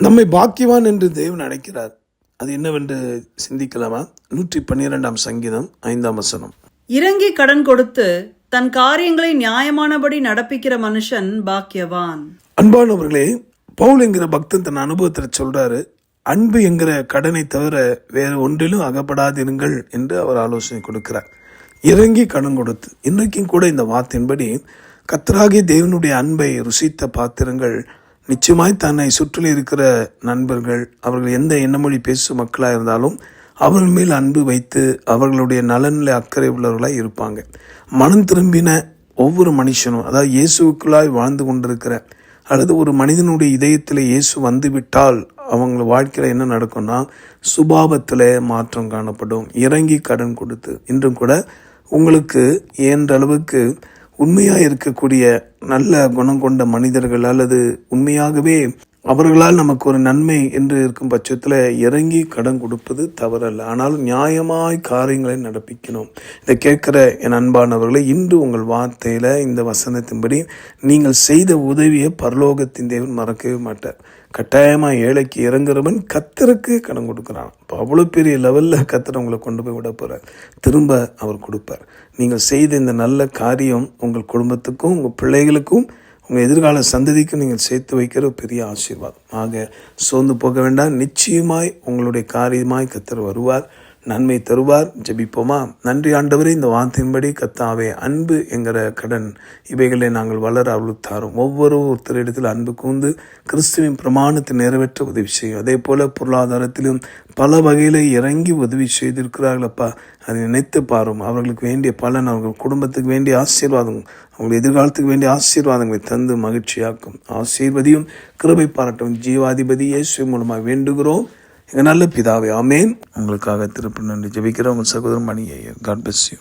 நம்மை பாக்கியவான் என்று தேவன் அழைக்கிறார். அது என்னவென்று சிந்திக்கலாமா? 112 சங்கீதம் 5 வசனம். இறங்கி கடன் கொடுத்து தன் காரியங்களை நியாயமானபடி நடப்பிக்கிற மனுஷன் பாக்கியவான். அன்பானவர்களே, பவுல் என்கிற பக்தன் தன் அனுபவத்தில் சொல்றாரு, அன்பு என்கிற கடனை தவிர வேறு ஒன்றிலும் அகப்படாதிருங்கள் என்று அவர் ஆலோசனை கொடுக்கிறார். இறங்கி கடன் கொடுத்து, இன்றைக்கும் கூட இந்த வார்த்தையின்படி கர்த்தராகிய தேவனுடைய அன்பை ருசித்த பாத்திரங்கள் நிச்சயமாய் தன்னை சுற்றில் இருக்கிற நண்பர்கள், அவர்கள் எந்த எண்ணமொழி பேசும் மக்களாக இருந்தாலும் அவர்கள் மேல் அன்பு வைத்து அவர்களுடைய நலனில் அக்கறை உள்ளவர்களாய் இருப்பாங்க. மனம் திரும்பின ஒவ்வொரு மனுஷனும், அதாவது இயேசுக்குள்ளாய் வாழ்ந்து கொண்டிருக்கிற அல்லது ஒரு மனிதனுடைய இதயத்தில் இயேசு வந்துவிட்டால் அவங்க வாழ்க்கையில் என்ன நடக்கும்னா சுபாவத்தில் மாற்றம் காணப்படும். இறங்கி கடன் கொடுத்து, இன்றும் கூட உங்களுக்கு இயன்ற அளவுக்கு உண்மையாக இருக்கக்கூடிய நல்ல குணம் கொண்ட மனிதர்கள் அல்லது உண்மையாகவே அவர்களால் நமக்கு ஒரு நன்மை என்று இருக்கும் பட்சத்தில் இறங்கி கடன் கொடுப்பது தவறல்ல. ஆனாலும் நியாயமாய் காரியங்களை நடப்பிக்கணும். இதை கேட்கிற என் அன்பானவர்களை, இன்று உங்கள் வார்த்தையில் இந்த வசனத்தின்படி நீங்கள் செய்த உதவியை பரலோகத்தின் தேவன் மறக்கவே மாட்டார். கட்டாயமாக ஏழைக்கு இறங்குறவன் கர்த்தருக்கு கடன் கொடுக்குறான். இப்போ அவ்வளோ பெரிய லெவலில் கர்த்தர் உங்களை கொண்டு போய் விட போகிறார். திரும்ப அவர் கொடுப்பார். நீங்கள் செய்த இந்த நல்ல காரியம் உங்கள் குடும்பத்துக்கும் உங்கள் பிள்ளைகளுக்கும் உங்கள் எதிர்கால சந்ததிக்கு நீங்கள் சேர்த்து வைக்கிற பெரிய ஆசீர்வாதம். ஆக சோர்ந்து போக வேண்டாம். நிச்சயமாய் உங்களுடைய காரியமாய் கர்த்தர் வருவார், நன்மை தருவார். ஜெபிப்போமா? நன்றி ஆண்டவரே, இந்த வார்த்தையின்படி கர்த்தாவே, அன்பு என்கிற கடன் இவைகளை நாங்கள் வளர அவளுக்கு தாரும். ஒவ்வொருத்தரிடத்தில் அன்பு கூர்ந்து கிறிஸ்துவின் பிரமாணத்தை நிறைவேற்ற உதவி செய்யும். அதே போல பொருளாதாரத்திலும் பல வகையில் இறங்கி உதவி செய்திருக்கிறார்களப்பா, அதை நினைத்து பாரும். அவர்களுக்கு வேண்டிய பலன், அவர்கள் குடும்பத்துக்கு வேண்டிய ஆசீர்வாதம், அவங்கள் எதிர்காலத்துக்கு வேண்டிய ஆசீர்வாதங்களை தந்து மகிழ்ச்சியாக்கும். ஆசீர்வதியும் கிருபை பாராட்டும் ஜீவாதிபதி இயேசு மூலமாக வேண்டுகிறோம் எங்கள் நல்ல பிதாவே, ஆமேன். உங்களுக்காக திருப்பி நன்றி ஜெபிக்கிறோம். உங்கள் சகோதரன் Mani Iyer. God bless you.